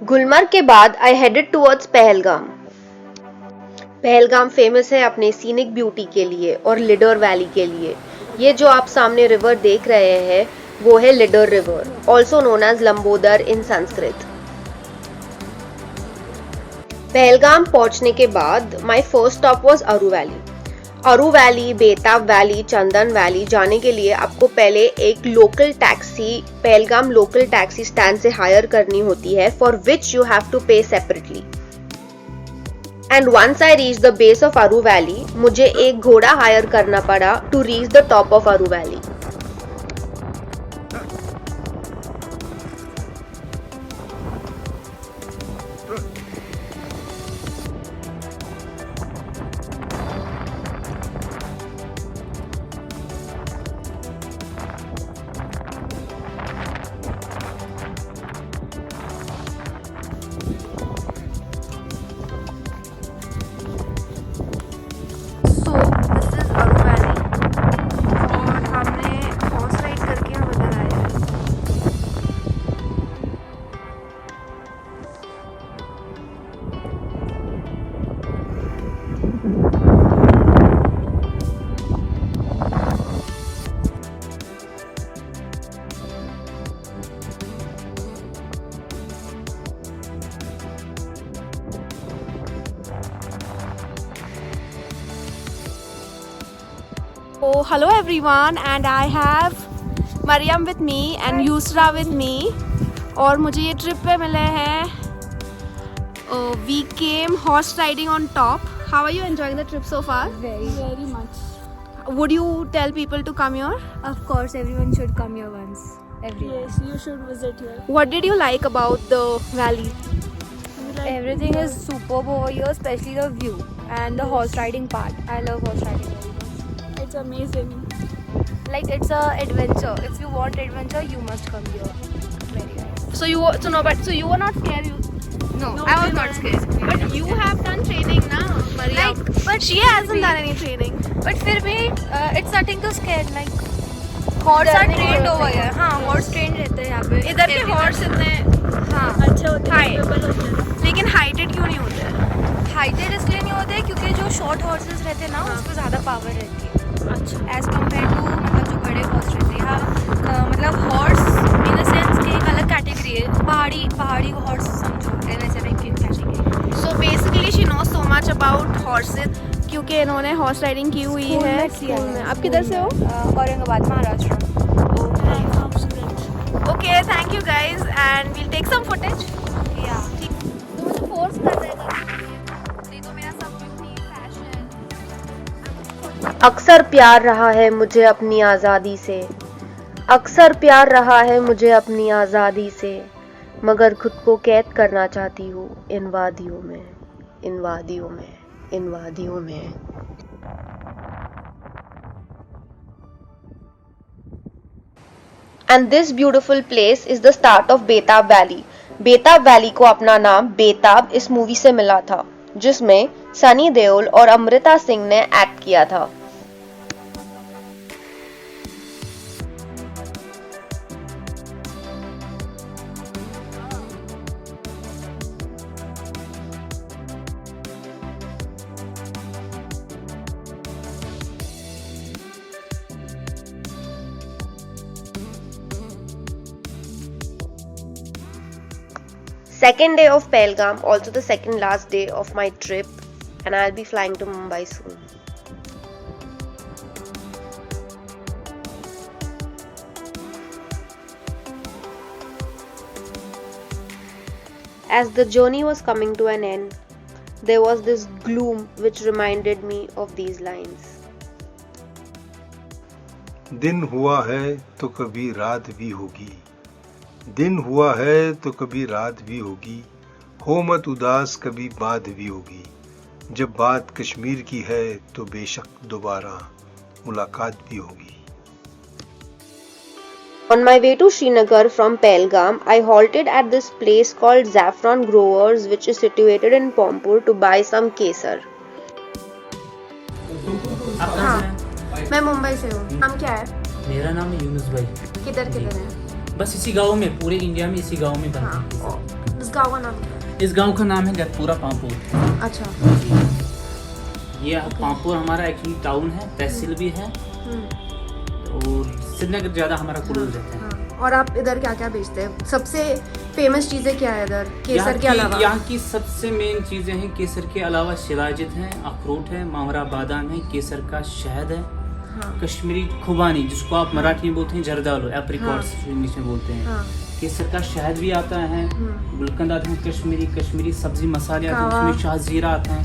गुलमर्ग के बाद I headed towards Pahalgam. Pahalgam famous है अपने सीनिक ब्यूटी के लिए और लिडर वैली के लिए। ये जो आप सामने रिवर देख रहे हैं वो है Lidder river, also known as Lambodar in Sanskrit. Pahalgam पहुंचने के बाद my first stop was Aru valley. Aru valley, Betaab valley, Chandan valley जाने के लिए आपको पहले एक local taxi Pahalgam local taxi stand से हायर करनी होती है, for which you have to pay separately. And once I reach the base of Aru valley, मुझे एक घोड़ा हायर करना पड़ा to reach the top of Aru valley. So hello everyone and I have Mariam with me and Yusra with me और मुझे ये trip पे मिले हैं. We came horse riding on top. How are you enjoying the trip so far? Very much. Would you tell people to come here? Of course, everyone should come here once. Everyone. Yes, you should visit here. What did you like about the valley? Everything is superb over here, especially the view and the horse riding part. I love horse riding very much. It's amazing. Like it's a adventure. If you want adventure, you must come here. Very nice. So you were not scared. No, No, I was we not weren't scared. But you have done training now, Mariam. But She hasn't done any training. But फिर भी it's nothing to scare. Like horse are trained over here. हाँ, horse trained रहते हैं यहाँ पे. इधर के horse इतने हाँ. अच्छे होते Hi. हैं, capable होते हैं. लेकिन हाइटेड क्यों नहीं होते? हाइटेड इसलिए नहीं होते क्योंकि जो शॉर्ट हॉर्सेस रहते हैं ना उस पर ज़्यादा पावर रहती है अच्छा. एज कम्पेयर टू मतलब जो बड़े हॉर्स रहते हैं. हाँ, मतलब हॉर्स इन द सेंस कि एक अलग कैटेगरी है. पहाड़ी हॉर्स समझो वैसे टाइप की category. So basically she knows so much about horses क्योंकि इन्होंने हॉर्स राइडिंग की हुई है स्कूल में. आप किधर से हो? Aurangabad, Maharashtra. Okay, thank you guys and we'll take some footage. या तो मुझे फोर्स कर रहे थे. नहीं तो मेरा सब कुछ नहीं फैशन. अक्सर प्यार रहा है मुझे अपनी आज़ादी से, अक्सर प्यार रहा है मुझे अपनी आज़ादी से, मगर खुद को कैद करना चाहती हूँ इन वादियों में, इन वादियों में, इन वादियों में. And this beautiful place is the start of बेताब वैली. बेताब वैली को अपना नाम बेताब इस मूवी से मिला था जिसमें सनी देओल और अमृता सिंह ने एक्ट किया था. Second day of Pahalgam, also the second last day of my trip, and I'll be flying to Mumbai soon. As the journey was coming to an end, there was this gloom which reminded me of these lines. दिन हुआ है तो कभी रात भी होगी, दिन हुआ है तो कभी रात भी होगी, हो मत उदास कभी बात भी होगी, जब बात कश्मीर की है तो बेशक दोबारा मुलाकात भी होगी. On my way to Srinagar from Pahalgam, I halted at this place called Saffron Growers, which is situated in Pampur, to buy some kesar. आप कहाँ से हैं? मैं मुंबई से हूँ। नाम क्या है? मेरा नाम है यूनुस भाई। किधर किधर है? बस इसी गांव में, पूरे इंडिया में इसी गांव में बनते हाँ, हैं। और इस गाँव का नाम क्या है? इस गांव का नाम है गतपुरा पामपुर। अच्छा। ये पामपुर हमारा एक्चुअली टाउन है, तहसील भी है और श्रीनगर ज़्यादा हमारा क्लोज रहता है। हाँ, और आप इधर क्या क्या बेचते हैं? सबसे फेमस चीज़ें क्या है इधर केसर के अलावा? यहाँ की सबसे मेन चीज़ें हैं, केसर के अलावा शिलाजित है, अखरोट है, मावरा बादाम है, केसर का शहद है, हाँ, कश्मीरी खुबानी जिसको आप मराठी में बोलते हैं जर्दालू, एप्रिकॉट्स जो इंग्लिश में बोलते हैं। हाँ, केसर का शहद भी आता है, गुलकंद आते हैं, कश्मीरी सब्जी मसाले आते हैं, कहवा। उसमें शाहजीरा आता है,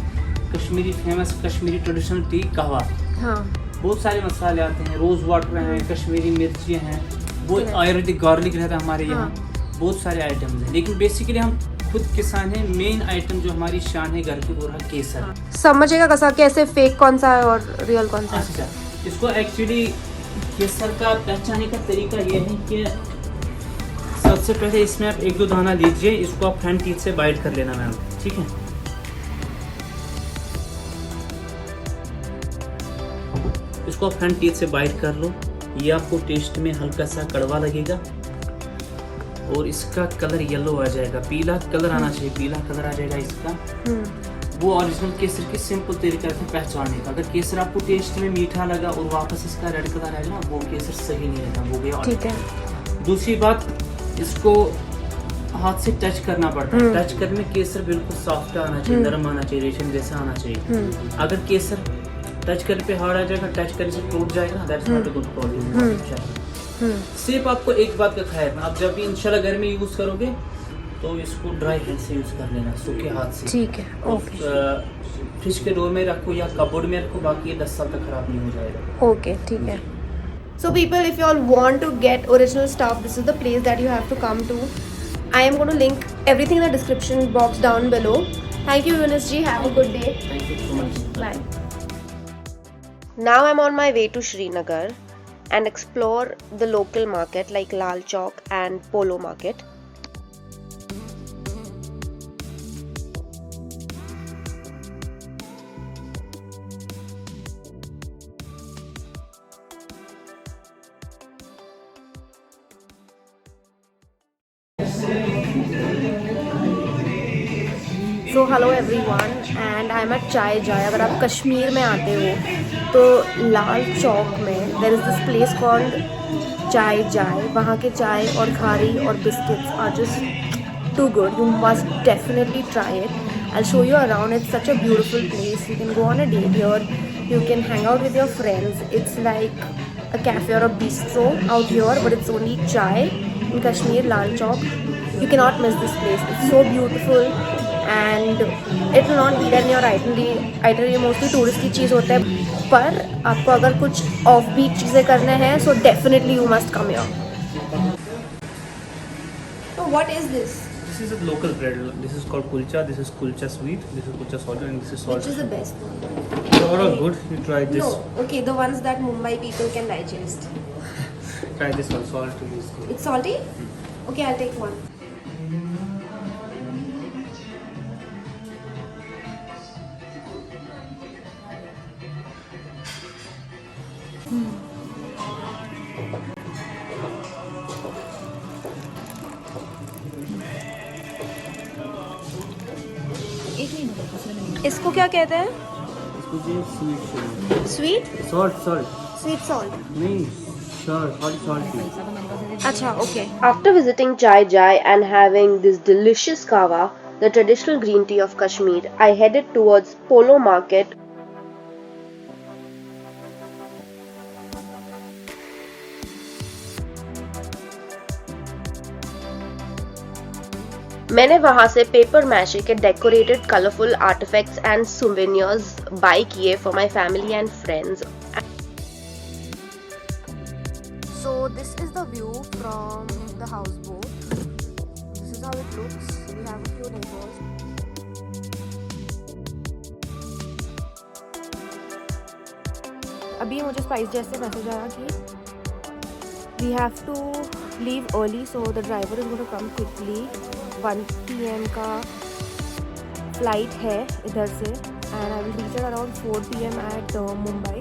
Kashmiri famous Kashmiri traditional T कहवा, हाँ, बहुत सारे मसाले आते हैं, रोज़ वाटर हैं, कश्मीरी मिर्ची हैं, वो आयुर्वेदिक गार्लिक रहता है हमारे यहाँ, बहुत सारे आइटम्स हैं। लेकिन बेसिकली हम खुद किसान हैं, मेन आइटम जो हमारी शान है घर की वो रहा केसर। समझेगा कैसा, कैसे फेक कौन सा है और रियल कौन सा है? अच्छा, इसको एक्चुअली केसर का पहचानने का तरीका ये है कि सबसे पहले इसमें आप 1-2 दाना लीजिए, इसको आप फ्रंट टीथ से बाइट कर लेना मैम, ठीक है। इसको आप फ्रंट टीथ से बाइट कर लो। ये आपको टेस्ट में हल्का सा कड़वा लगेगा और इसका कलर येलो आ जाएगा, पीला कलर आना चाहिए, पीला कलर आ जाएगा इसका। वो ओरिजिनल केसर की सिंपल तरीका है पहचानने का। अगर केसर आपको टेस्ट में मीठा लगा और वापस इसका रेड कलर आएगा ना, वो केसर सही नहीं रहता, वो गया। ठीक है। दूसरी बात, इसको हाथ से टच करना पड़ता है। टच करने में केसर बिल्कुल सॉफ्ट आना चाहिए, नरम आना चाहिए, रेशम जैसा आना चाहिए। अगर केसर टच करने पे हार्ड आ जाएगा, टच करने से टूट जाएगा, that's not a good quality. सिर्फ आपको एक बात का ख्याल रखना, आप जब भी इंशाल्लाह घर में यूज करोगे तो इसको ड्राई हैंड से यूज कर लेना, सूखे हाथ से। ठीक है, ओके। फ्रिज के डोर में रखो या कबोर्ड में रखो, बाकी ये 10 साल तक खराब नहीं हो जाएगा। ओके, ठीक है। So people, if you all want to get original stuff, this is the place that you have to come to. I am going to link everything in the description box down below. Thank you, Yunus ji. Have a good day. Thank you so much. Bye. Now I'm on my way to Srinagar and explore the local market like Lal Chowk and Polo Market. So hello everyone and I am at Chai Jaay. अगर आप कश्मीर में आते हो तो लाल चौक में there is this place called Chai Jaay. वहाँ के चाय और खारी और biscuits are just too good, you must definitely try it. I show you around, it's such a beautiful place, you can go on a date here, you can hang out with your friends. It's like a cafe or a bistro out here, but it's only chai in Kashmir, Lal Chowk. You cannot miss this place. It's so beautiful and it will not be there in your itinerary. Mostly tourist की चीज़ होता है, पर आपको अगर कुछ off beat चीज़ें करने हैं so definitely you must come here. So what is this? This is a local bread. This is called kulcha. This is kulcha sweet. This is kulcha salted, and this is Which salted. is the best one? They're all good. You try this. No, okay, the ones that Mumbai people can digest. Try this one. Salt is good. It's salty? Okay, I'll take one. इसको क्या कहते हैं? इसको जो sweet sweet salt. Sweet salt. नहीं, salt. अच्छा, okay. After visiting Chai Jai and having this delicious kahwa, the traditional green tea of Kashmir, I headed towards Polo Market. मैंने वहाँ से पेपर मैशे के decorated colourful artifacts and souvenirs buy किए for my family and friends. So this is the view from the houseboat. This is how it looks. We have a few neighbors. अभी मुझे spice जैसे message आया कि We have to leave early, so the driver is going to come quickly. 1 PM का flight है इधर से, and I will reach at around 4 PM at Mumbai.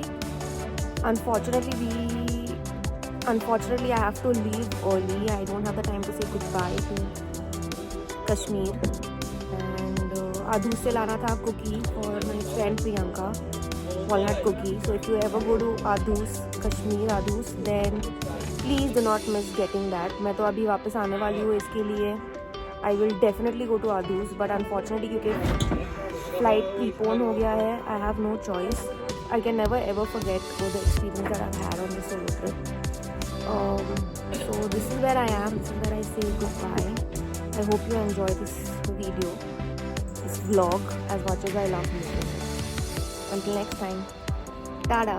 Unfortunately, I have to leave early. I don't have the time to say goodbye to Kashmir. And Adhu से लाना था cookie for my friend Priyanka, walnut cookie. So if you ever go to Adhu's, Kashmir Adhu's, then please do not miss getting that. मैं तो अभी वापस आने वाली हूँ इसके लिए. I will definitely go to Adhu's, but unfortunately क्योंकि flight prepone हो गया है, I have no choice. I can never ever forget the experience that I've had on this solo trip. So this is where I am. This is where I say goodbye. I hope you enjoy this video, this vlog as much as I love music. Until next time, tada.